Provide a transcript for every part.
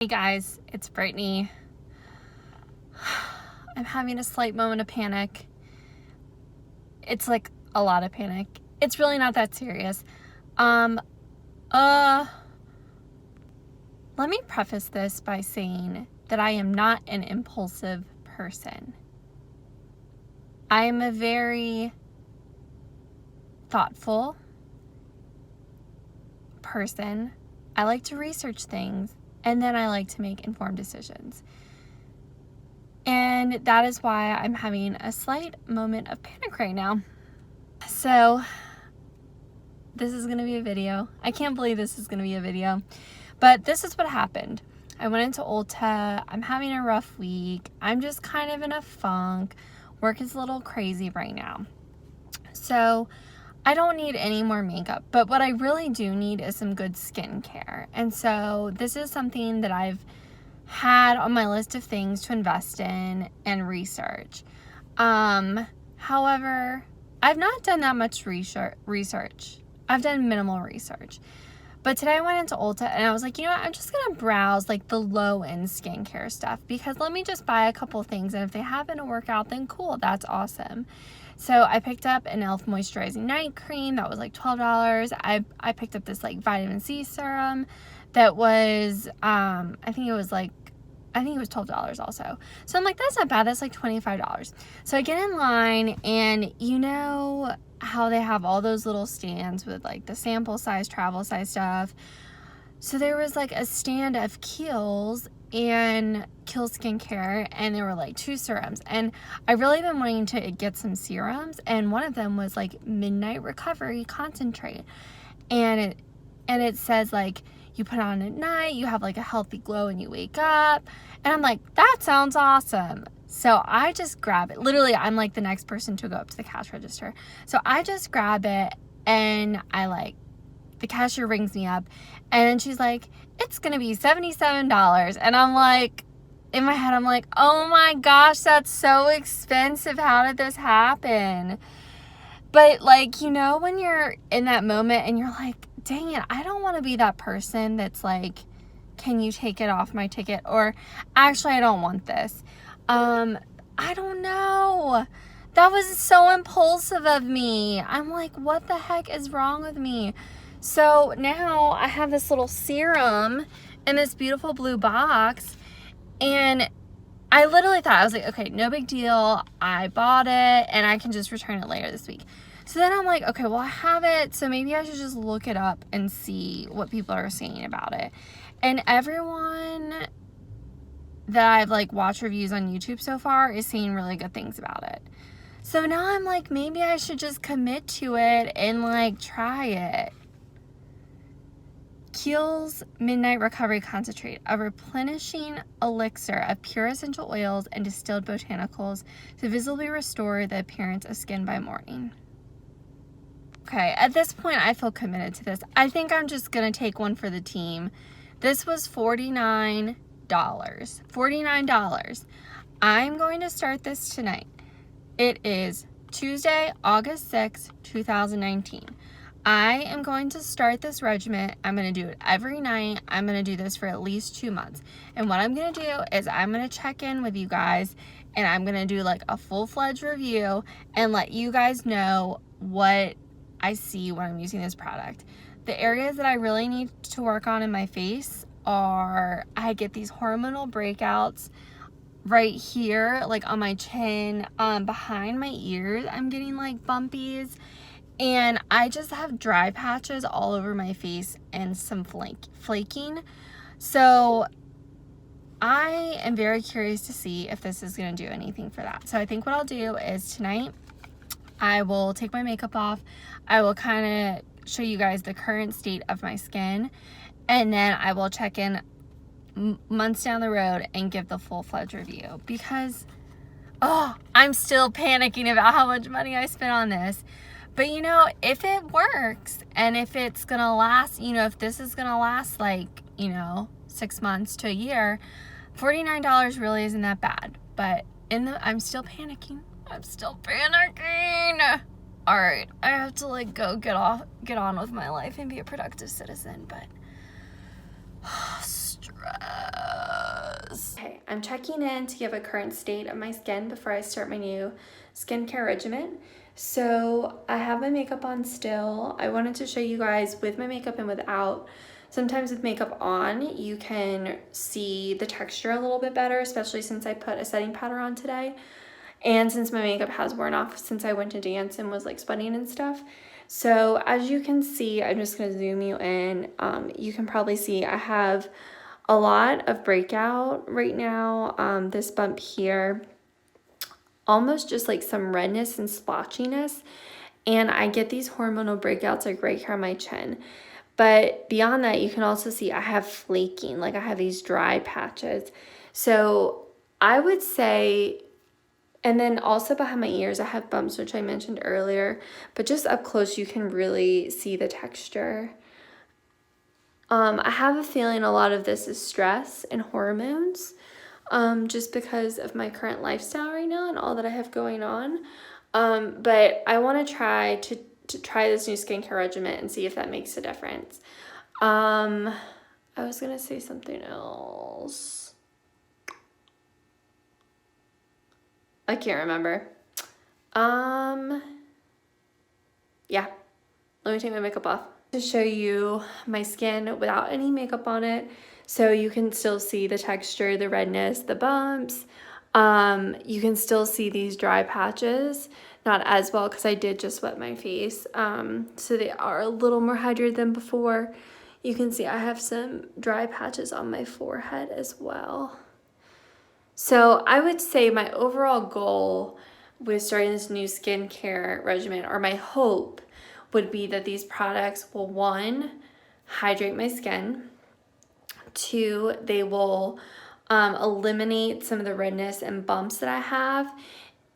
Hey guys, it's Brittany. I'm having a slight moment of panic. It's like a lot of panic. It's really not that serious. Let me preface this by saying that I am not an impulsive person. I am a very thoughtful person. I like to research things. And then I like to make informed decisions. And that is why I'm having a slight moment of panic right now. So, this is going to be a video. I can't believe this is going to be a video. But this is what happened. I went into Ulta. I'm having a rough week. I'm just kind of in a funk. Work is a little crazy right now. So, I don't need any more makeup, but what I really do need is some good skincare. And so this is something that I've had on my list of things to invest in and research. However, I've not done that much research. I've done minimal research. But today I went into Ulta and I was like, you know what? I'm just going to browse like the low-end skincare stuff because let me just buy a couple things. And if they happen to work out, then cool. That's awesome. So I picked up an e.l.f. moisturizing night cream that was like $12. I picked up this like vitamin C serum that was I think it was $12 also. So I'm like, that's not bad. That's like $25. So I get in line and you know how they have all those little stands with like the sample size, travel size stuff. So there was like a stand of Kiehl'S and Kiehl'S skincare, and there were like 2 serums, and I really been wanting to get some serums, and one of them was like midnight recovery concentrate, and it says like you put it on at night, you have like a healthy glow and you wake up, and I'm like, that sounds awesome. So I just grab it. Literally, I'm like the next person to go up to the cash register. So I just grab it and the cashier rings me up and she's like, it's going to be $77. And I'm like, in my head, I'm like, oh my gosh, that's so expensive. How did this happen? But like, you know, when you're in that moment and you're like, dang it, I don't want to be that person that's like, can you take it off my ticket? Or actually, I don't want this. I don't know. That was so impulsive of me. I'm like, what the heck is wrong with me? So now I have this little serum in this beautiful blue box, and I literally thought, I was like, okay, no big deal. I bought it and I can just return it later this week. So then I'm like, okay, well, I have it, so maybe I should just look it up and see what people are saying about it. And everyone that I've like watched reviews on YouTube so far is saying really good things about it. So now I'm like, maybe I should just commit to it and like try it. Kiehl'S Midnight Recovery Concentrate, a replenishing elixir of pure essential oils and distilled botanicals to visibly restore the appearance of skin by morning. Okay, at this point, I feel committed to this. I think I'm just going to take one for the team. This was $49. $49. I'm going to start this tonight. It is Tuesday, August 6th, 2019. I am going to start this regimen. I'm going to do it every night. I'm going to do this for at least 2 months. And what I'm going to do is I'm going to check in with you guys and I'm going to do like a full-fledged review and let you guys know what I see when I'm using this product. The areas that I really need to work on in my face are, I get these hormonal breakouts right here, like on my chin, behind my ears. I'm getting like bumpies. And I just have dry patches all over my face and some flaking. So I am very curious to see if this is going to do anything for that. So I think what I'll do is tonight I will take my makeup off. I will kind of show you guys the current state of my skin. And then I will check in months down the road and give the full-fledged review. Because, I'm still panicking about how much money I spent on this. But, you know, if it works and if it's going to last, you know, if this is going to last like, you know, 6 months to a year, $49 really isn't that bad. But I'm still panicking. I'm still panicking. All right, I have to like go get on with my life and be a productive citizen, but stress. I'm checking in to give a current state of my skin before I start my new skincare regimen. So I have my makeup on still. I wanted to show you guys with my makeup and without. Sometimes with makeup on, you can see the texture a little bit better, especially since I put a setting powder on today. And since my makeup has worn off since I went to dance and was like sweating and stuff. So as you can see, I'm just gonna zoom you in. You can probably see I have a lot of breakout right now. This bump here, almost just like some redness and splotchiness. And I get these hormonal breakouts like right here on my chin. But beyond that, you can also see I have flaking, like I have these dry patches. So I would say, and then also behind my ears, I have bumps, which I mentioned earlier, but just up close, you can really see the texture. I have a feeling a lot of this is stress and hormones, just because of my current lifestyle right now and all that I have going on. But I want to try this new skincare regimen and see if that makes a difference. I was going to say something else. I can't remember. Yeah. Let me take my makeup off to show you my skin without any makeup on it. So you can still see the texture, the redness, the bumps. You can still see these dry patches. Not as well because I did just wet my face. So they are a little more hydrated than before. You can see I have some dry patches on my forehead as well. So I would say my overall goal with starting this new skincare regimen, or my hope, would be that these products will, 1, hydrate my skin. 2, they will eliminate some of the redness and bumps that I have.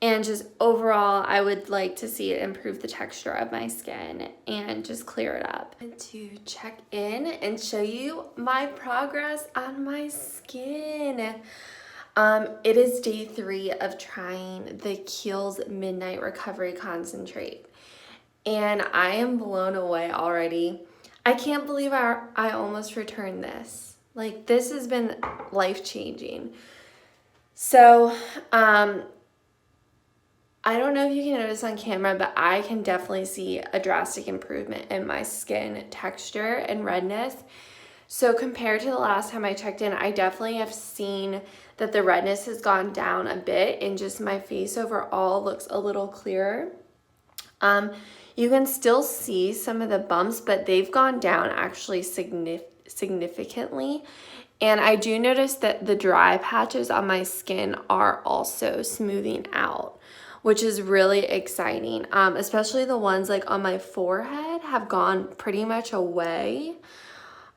And just overall, I would like to see it improve the texture of my skin and just clear it up. And to check in and show you my progress on my skin. It is day 3 of trying the Kiehl'S Midnight Recovery Concentrate. And I am blown away already. I can't believe I almost returned this. Like, this has been life-changing. So, I don't know if you can notice on camera, but I can definitely see a drastic improvement in my skin texture and redness. So compared to the last time I checked in, I definitely have seen that the redness has gone down a bit and just my face overall looks a little clearer. You can still see some of the bumps, but they've gone down actually significantly. And I do notice that the dry patches on my skin are also smoothing out, which is really exciting. Especially the ones like on my forehead have gone pretty much away.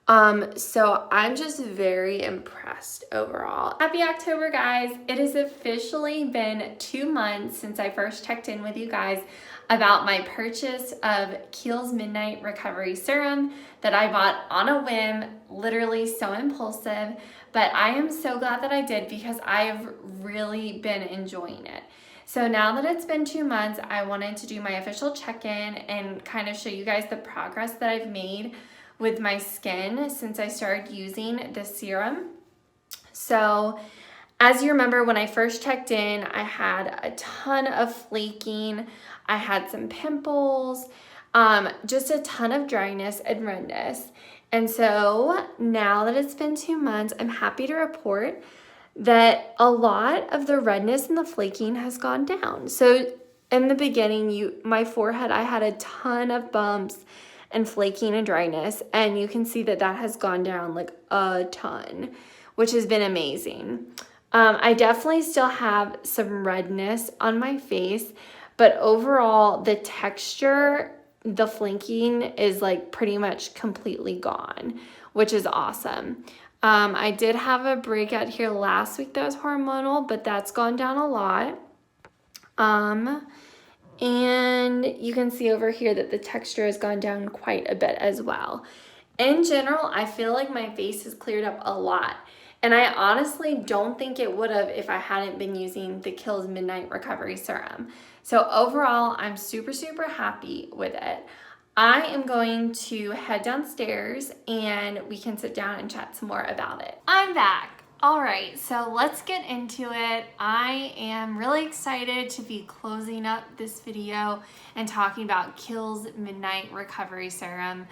So I'm just very impressed overall. Happy October, guys. It has officially been 2 months since I first checked in with you guys about my purchase of Kiehl'S Midnight Recovery Serum that I bought on a whim, literally so impulsive, but I am so glad that I did because I've really been enjoying it. So now that it's been 2 months, I wanted to do my official check-in and kind of show you guys the progress that I've made with my skin since I started using this serum. So as you remember, when I first checked in, I had a ton of flaking, I had some pimples, just a ton of dryness and redness. And so now that it's been 2 months, I'm happy to report that a lot of the redness and the flaking has gone down. So in the beginning, my forehead, I had a ton of bumps and flaking and dryness, and you can see that that has gone down like a ton, which has been amazing. I definitely still have some redness on my face, but overall the texture, the flaking is like pretty much completely gone, which is awesome. I did have a breakout here last week that was hormonal, but that's gone down a lot. And you can see over here that the texture has gone down quite a bit as well. In general, I feel like my face has cleared up a lot. And I honestly don't think it would have if I hadn't been using the Kiehl'S Midnight Recovery Serum. So overall, I'm super, super happy with it. I am going to head downstairs and we can sit down and chat some more about it. I'm back. All right, so let's get into it. I am really excited to be closing up this video and talking about Kiehl'S Midnight Recovery Serum.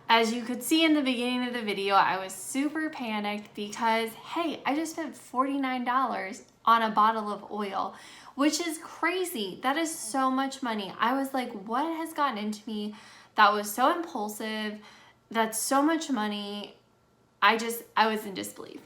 As you could see in the beginning of the video, I was super panicked because, hey, I just spent $49 on a bottle of oil, which is crazy. That is so much money. I was like, what has gotten into me that was so impulsive? That's so much money. I was in disbelief.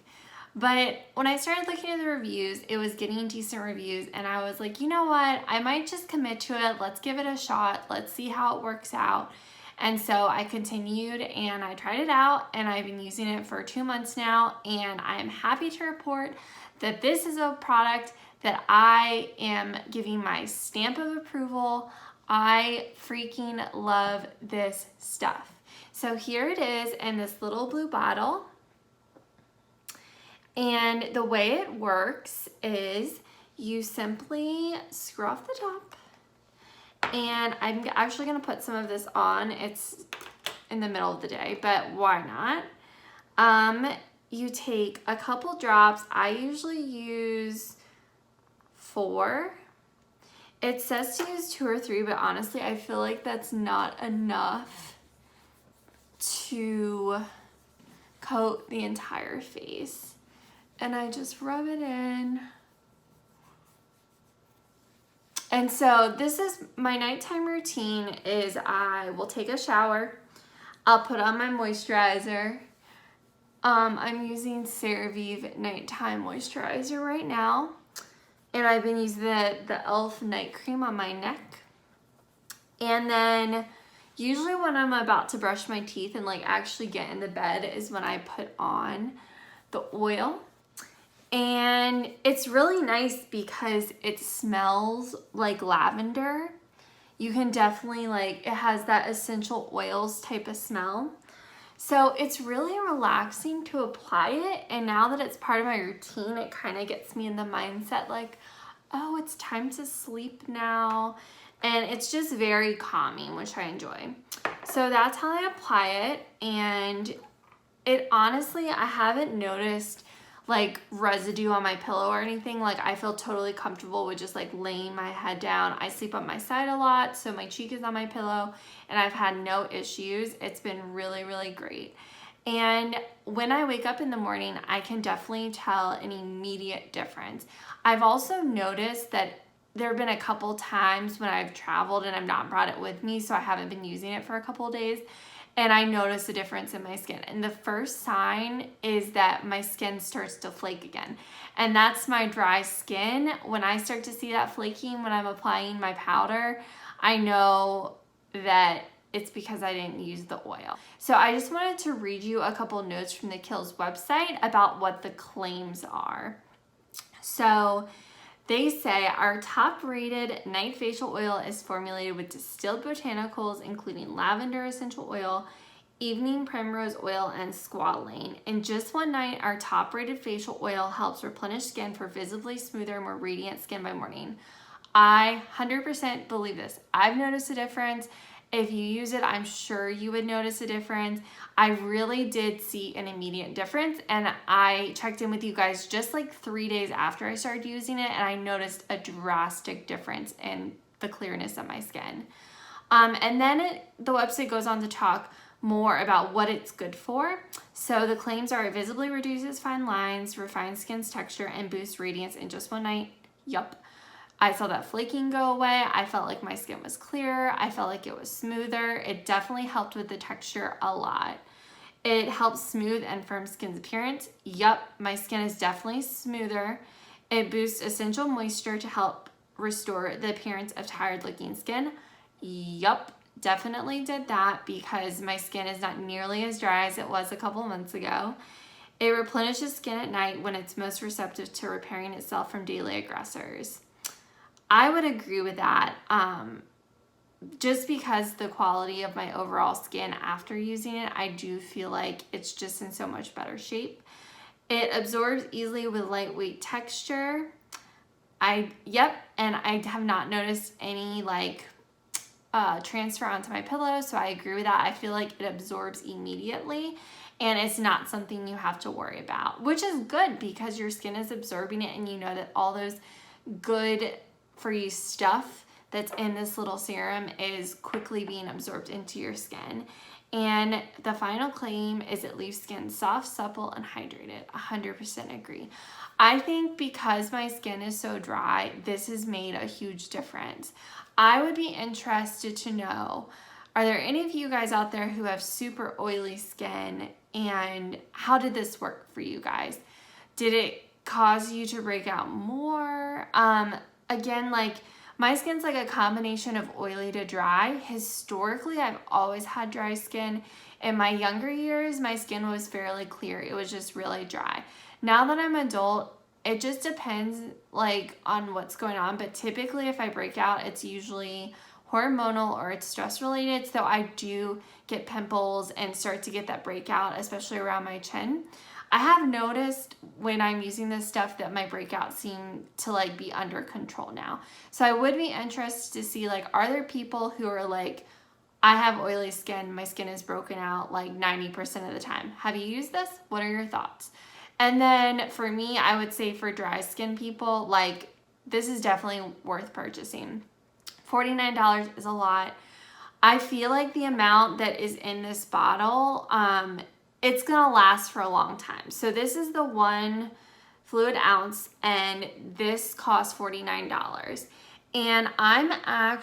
But when I started looking at the reviews, it was getting decent reviews, and I was like, you know what? I might just commit to it. Let's give it a shot. Let's see how it works out. And so I continued and I tried it out, and I've been using it for 2 months now, and I am happy to report that this is a product that I am giving my stamp of approval. I freaking love this stuff. So here it is in this little blue bottle. And the way it works is you simply screw off the top, and I'm actually gonna put some of this on. It's in the middle of the day, but why not? You take a couple drops. I usually use 4. It says to use 2 or 3, but honestly, I feel like that's not enough to coat the entire face. And I just rub it in. And so this is my nighttime routine is I will take a shower. I'll put on my moisturizer. I'm using CeraVe Nighttime Moisturizer right now. And I've been using the e.l.f. night cream on my neck. And then usually when I'm about to brush my teeth and like actually get in the bed is when I put on the oil. And it's really nice because it smells like lavender. You can definitely it has that essential oils type of smell. So it's really relaxing to apply it. And now that it's part of my routine, it kind of gets me in the mindset like, oh, it's time to sleep now. And it's just very calming, which I enjoy. So that's how I apply it. And it honestly, I haven't noticed like residue on my pillow or anything. Like I feel totally comfortable with just like laying my head down. I sleep on my side a lot, so my cheek is on my pillow, and I've had no issues. It's been really, really great. And when I wake up in the morning, I can definitely tell an immediate difference. I've also noticed that there have been a couple times when I've traveled and I've not brought it with me, so I haven't been using it for a couple of days. And I notice a difference in my skin. And the first sign is that my skin starts to flake again. And that's my dry skin. When I start to see that flaking when I'm applying my powder, I know that it's because I didn't use the oil. So I just wanted to read you a couple notes from the Kiehl'S website about what the claims are. So they say our top-rated night facial oil is formulated with distilled botanicals, including lavender essential oil, evening primrose oil, and squalane. In just one night, our top-rated facial oil helps replenish skin for visibly smoother, more radiant skin by morning. I 100% believe this. I've noticed a difference. If you use it, I'm sure you would notice a difference. I really did see an immediate difference, and I checked in with you guys just like 3 days after I started using it, and I noticed a drastic difference in the clearness of my skin. And then the website goes on to talk more about what it's good for. So the claims are it visibly reduces fine lines, refines skin's texture, and boosts radiance in just one night. Yup. I saw that flaking go away. I felt like my skin was clearer. I felt like it was smoother. It definitely helped with the texture a lot. It helps smooth and firm skin's appearance. Yup, my skin is definitely smoother. It boosts essential moisture to help restore the appearance of tired looking skin. Yup, definitely did that because my skin is not nearly as dry as it was a couple months ago. It replenishes skin at night when it's most receptive to repairing itself from daily aggressors. I would agree with that, just because the quality of my overall skin after using it, I do feel like it's just in so much better shape. It absorbs easily with lightweight texture. And I have not noticed any transfer onto my pillow, so I agree with that. I feel like it absorbs immediately. and it's not something you have to worry about, which is good because your skin is absorbing it and you know that all those good for you stuff that's in this little serum is quickly being absorbed into your skin. And the final claim is it leaves skin soft, supple, and hydrated. 100% agree. I think because my skin is so dry, this has made a huge difference. I would be interested to know, are there any of you guys out there who have super oily skin, and how did this work for you guys? Did it cause you to break out more? Again, like, my skin's like a combination of oily to dry. Historically, I've always had dry skin. In my younger years, my skin was fairly clear. It was just really dry. Now that I'm an adult, it just depends like on what's going on. But typically if I break out, it's usually hormonal or it's stress related. So I do get pimples and start to get that breakout, especially around my chin. I have noticed when I'm using this stuff that my breakouts seem to like be under control now. So I would be interested to see, like, are there people who are like, I have oily skin, my skin is broken out like 90% of the time. Have you used this? What are your thoughts? And then for me, I would say for dry skin people, like, this is definitely worth purchasing. $49 is a lot. I feel like the amount that is in this bottle, it's gonna last for a long time. So this is the 1 fluid ounce, and this costs $49. And I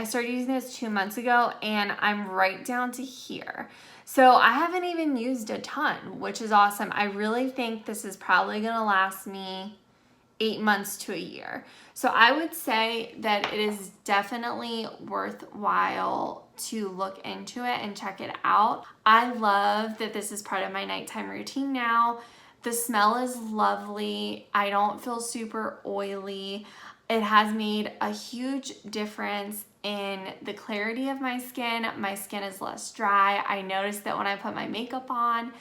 started using this 2 months ago, and I'm right down to here. So I haven't even used a ton, which is awesome. I really think this is probably gonna last me 8 months to a year. So I would say that it is definitely worthwhile to look into it and check it out. I love that this is part of my nighttime routine now. The smell is lovely. I don't feel super oily. It has made a huge difference in the clarity of my skin. My skin is less dry. I noticed that when I put my makeup on,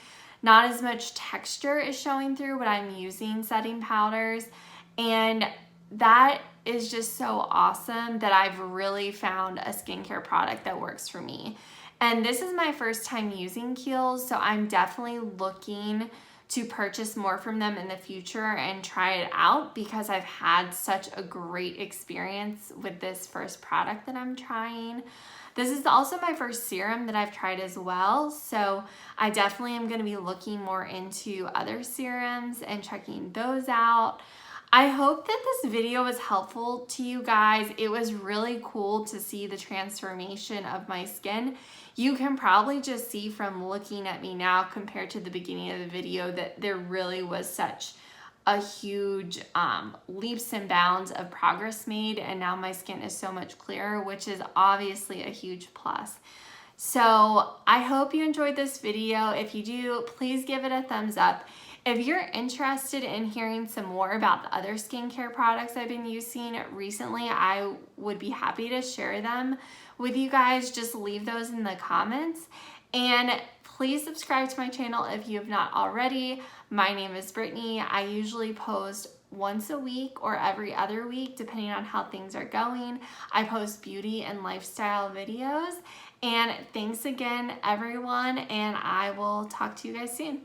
not as much texture is showing through, but I'm using setting powders. And that is just so awesome that I've really found a skincare product that works for me. And this is my first time using Kiehl'S, so I'm definitely looking to purchase more from them in the future and try it out because I've had such a great experience with this first product that I'm trying. This is also my first serum that I've tried as well, so I definitely am going to be looking more into other serums and checking those out. I hope that this video was helpful to you guys. It was really cool to see the transformation of my skin. You can probably just see from looking at me now compared to the beginning of the video that there really was such a huge leaps and bounds of progress made, and now my skin is so much clearer, which is obviously a huge plus. So I hope you enjoyed this video. If you do, please give it a thumbs up. If you're interested in hearing some more about the other skincare products I've been using recently, I would be happy to share them with you guys. Just leave those in the comments. And please subscribe to my channel if you have not already. My name is Brittany. I usually post once a week or every other week, depending on how things are going. I post beauty and lifestyle videos. And thanks again, everyone, and I will talk to you guys soon.